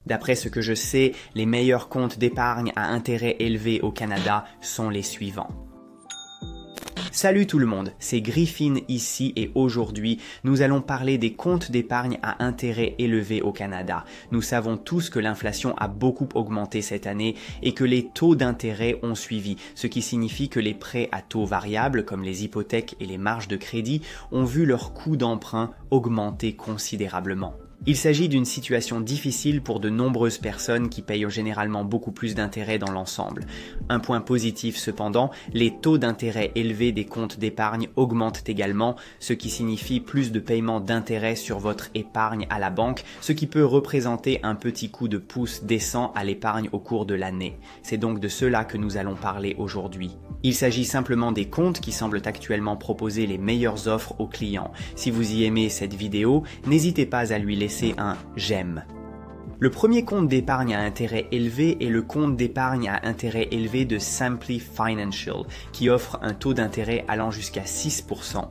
D'après ce que je sais, les meilleurs comptes d'épargne à intérêt élevé au Canada sont les suivants. Salut tout le monde, c'est Griffin ici et aujourd'hui, nous allons parler des comptes d'épargne à intérêt élevé au Canada. Nous savons tous que l'inflation a beaucoup augmenté cette année et que les taux d'intérêt ont suivi, ce qui signifie que les prêts à taux variables comme les hypothèques et les marges de crédit ont vu leur coût d'emprunt augmenter considérablement. Il s'agit d'une situation difficile pour de nombreuses personnes qui payent généralement beaucoup plus d'intérêt dans l'ensemble. Un point positif cependant, les taux d'intérêt élevés des comptes d'épargne augmentent également, ce qui signifie plus de paiement d'intérêt sur votre épargne à la banque, ce qui peut représenter un petit coup de pouce décent à l'épargne au cours de l'année. C'est donc de cela que nous allons parler aujourd'hui. Il s'agit simplement des comptes qui semblent actuellement proposer les meilleures offres aux clients. Si vous y aimez cette vidéo, n'hésitez pas à lui laisser un j'aime. Le premier compte d'épargne à intérêt élevé est le compte d'épargne à intérêt élevé de Simply Financial, qui offre un taux d'intérêt allant jusqu'à 6%.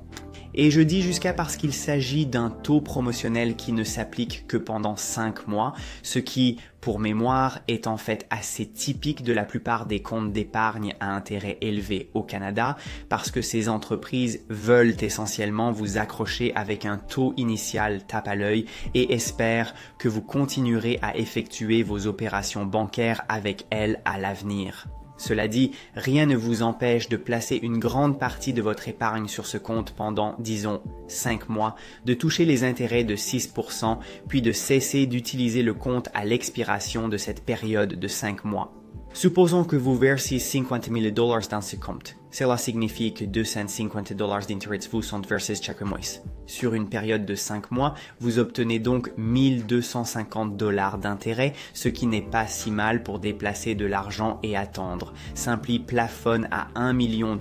Et je dis jusqu'à parce qu'il s'agit d'un taux promotionnel qui ne s'applique que pendant 5 mois, ce qui, pour mémoire, est en fait assez typique de la plupart des comptes d'épargne à intérêt élevé au Canada, parce que ces entreprises veulent essentiellement vous accrocher avec un taux initial tape à l'œil et espèrent que vous continuerez à effectuer vos opérations bancaires avec elles à l'avenir. Cela dit, rien ne vous empêche de placer une grande partie de votre épargne sur ce compte pendant, disons, 5 mois, de toucher les intérêts de 6%, puis de cesser d'utiliser le compte à l'expiration de cette période de 5 mois. Supposons que vous versiez $50,000 dans ce compte. Cela signifie que $250 d'intérêts vous sont versés chaque mois. Sur une période de 5 mois, vous obtenez donc $1,250 d'intérêt, ce qui n'est pas si mal pour déplacer de l'argent et attendre. Simply plafonne à $1 million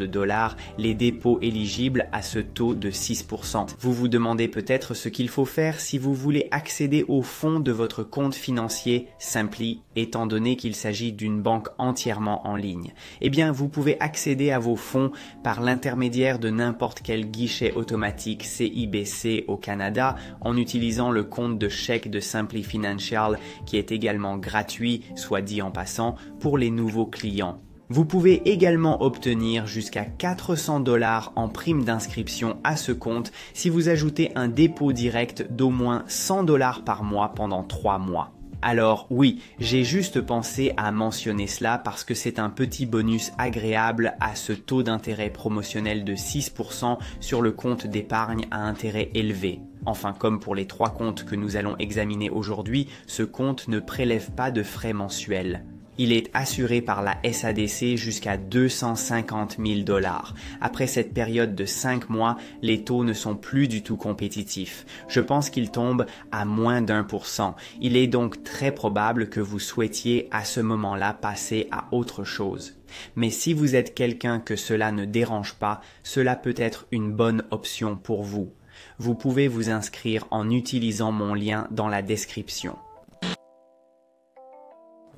les dépôts éligibles à ce taux de 6%. Vous vous demandez peut-être ce qu'il faut faire si vous voulez accéder au fonds de votre compte financier Simply, étant donné qu'il s'agit d'une banque entièrement en ligne. Eh bien, vous pouvez accéder à vos fonds par l'intermédiaire de n'importe quel guichet automatique CIBC au Canada en utilisant le compte de chèque de Simply Financial qui est également gratuit, soit dit en passant, pour les nouveaux clients. Vous pouvez également obtenir jusqu'à $400 en prime d'inscription à ce compte si vous ajoutez un dépôt direct d'au moins $100 par mois pendant 3 mois. Alors oui, j'ai juste pensé à mentionner cela parce que c'est un petit bonus agréable à ce taux d'intérêt promotionnel de 6% sur le compte d'épargne à intérêt élevé. Enfin, comme pour les 3 comptes que nous allons examiner aujourd'hui, ce compte ne prélève pas de frais mensuels. Il est assuré par la SADC jusqu'à $250,000. Après cette période de 5 mois, les taux ne sont plus du tout compétitifs. Je pense qu'ils tombent à moins d'1%. Il est donc très probable que vous souhaitiez à ce moment-là passer à autre chose. Mais si vous êtes quelqu'un que cela ne dérange pas, cela peut être une bonne option pour vous. Vous pouvez vous inscrire en utilisant mon lien dans la description.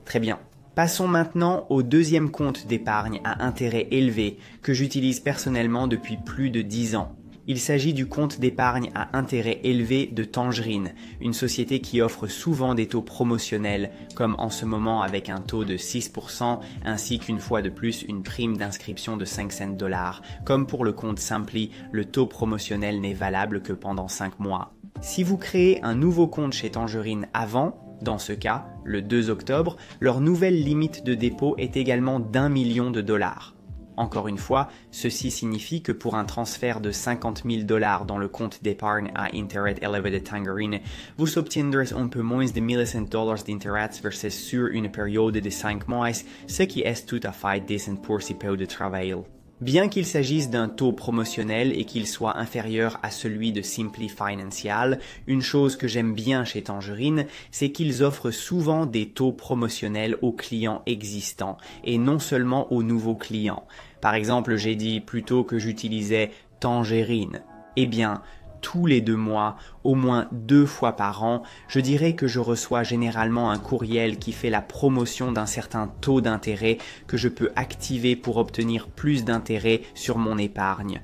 Très bien. Passons maintenant au deuxième compte d'épargne à intérêt élevé que j'utilise personnellement depuis plus de 10 ans. Il s'agit du compte d'épargne à intérêt élevé de Tangerine, une société qui offre souvent des taux promotionnels, comme en ce moment avec un taux de 6%, ainsi qu'une fois de plus une prime d'inscription de 5 cents $. Comme pour le compte Simply, le taux promotionnel n'est valable que pendant 5 mois. Si vous créez un nouveau compte chez Tangerine avant, dans ce cas, le 2 octobre, leur nouvelle limite de dépôt est également d'1 million de dollars. Encore une fois, ceci signifie que pour un transfert de $50,000 dans le compte d'épargne à intérêt élevé de Tangerine, vous obtiendrez un peu moins de $1,000 d'intérêt versés sur une période de 5 mois, ce qui est tout à fait décent pour ce peu de travail. Bien qu'il s'agisse d'un taux promotionnel et qu'il soit inférieur à celui de Simply Financial, une chose que j'aime bien chez Tangerine, c'est qu'ils offrent souvent des taux promotionnels aux clients existants et non seulement aux nouveaux clients. Par exemple, j'ai dit plutôt que j'utilisais Tangerine. Eh bien, tous les 2 mois, au moins 2 fois par an, je dirais que je reçois généralement un courriel qui fait la promotion d'un certain taux d'intérêt que je peux activer pour obtenir plus d'intérêt sur mon épargne.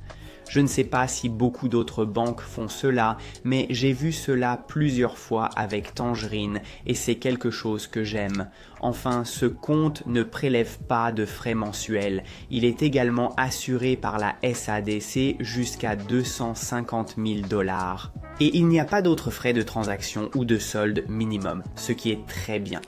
Je ne sais pas si beaucoup d'autres banques font cela, mais j'ai vu cela plusieurs fois avec Tangerine et c'est quelque chose que j'aime. Enfin, ce compte ne prélève pas de frais mensuels. Il est également assuré par la SADC jusqu'à 250 000 $. Et il n'y a pas d'autres frais de transaction ou de solde minimum, ce qui est très bien.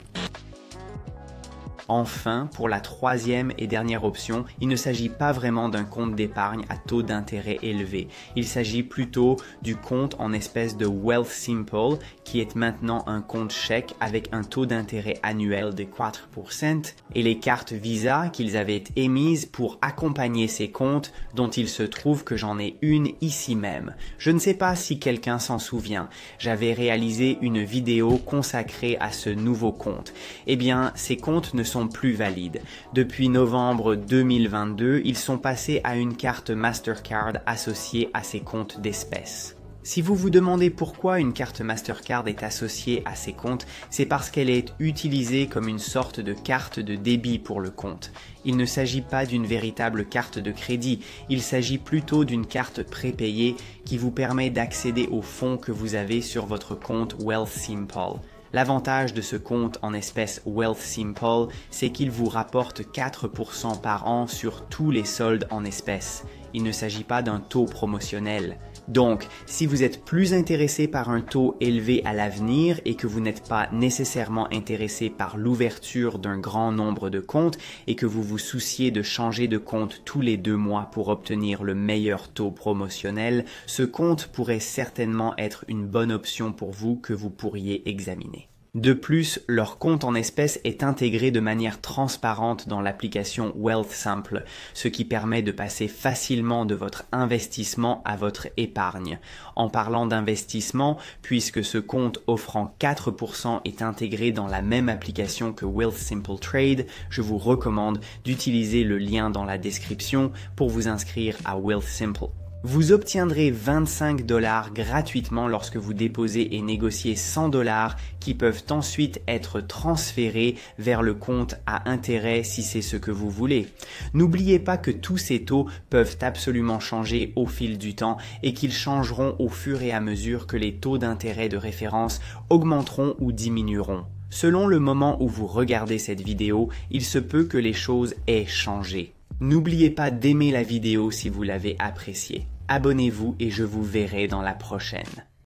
Enfin, pour la troisième et dernière option, il ne s'agit pas vraiment d'un compte d'épargne à taux d'intérêt élevé. Il s'agit plutôt du compte en espèces de Wealthsimple, qui est maintenant un compte chèque avec un taux d'intérêt annuel de 4%, et les cartes Visa qu'ils avaient émises pour accompagner ces comptes, dont il se trouve que j'en ai une ici même. Je ne sais pas si quelqu'un s'en souvient. J'avais réalisé une vidéo consacrée à ce nouveau compte. Eh bien, ces comptes ne sont plus valides. Depuis novembre 2022, ils sont passés à une carte Mastercard associée à ces comptes d'espèces. Si vous vous demandez pourquoi une carte Mastercard est associée à ces comptes, c'est parce qu'elle est utilisée comme une sorte de carte de débit pour le compte. Il ne s'agit pas d'une véritable carte de crédit, il s'agit plutôt d'une carte prépayée qui vous permet d'accéder aux fonds que vous avez sur votre compte Wealthsimple. L'avantage de ce compte en espèces Wealthsimple, c'est qu'il vous rapporte 4% par an sur tous les soldes en espèces. Il ne s'agit pas d'un taux promotionnel. Donc, si vous êtes plus intéressé par un taux élevé à l'avenir et que vous n'êtes pas nécessairement intéressé par l'ouverture d'un grand nombre de comptes et que vous vous souciez de changer de compte tous les 2 mois pour obtenir le meilleur taux promotionnel, ce compte pourrait certainement être une bonne option pour vous que vous pourriez examiner. De plus, leur compte en espèces est intégré de manière transparente dans l'application Wealthsimple, ce qui permet de passer facilement de votre investissement à votre épargne. En parlant d'investissement, puisque ce compte offrant 4% est intégré dans la même application que Wealthsimple Trade, je vous recommande d'utiliser le lien dans la description pour vous inscrire à Wealthsimple. Vous obtiendrez 25 $ gratuitement lorsque vous déposez et négociez 100 $ qui peuvent ensuite être transférés vers le compte à intérêt si c'est ce que vous voulez. N'oubliez pas que tous ces taux peuvent absolument changer au fil du temps et qu'ils changeront au fur et à mesure que les taux d'intérêt de référence augmenteront ou diminueront. Selon le moment où vous regardez cette vidéo, il se peut que les choses aient changé. N'oubliez pas d'aimer la vidéo si vous l'avez appréciée. Abonnez-vous et je vous verrai dans la prochaine.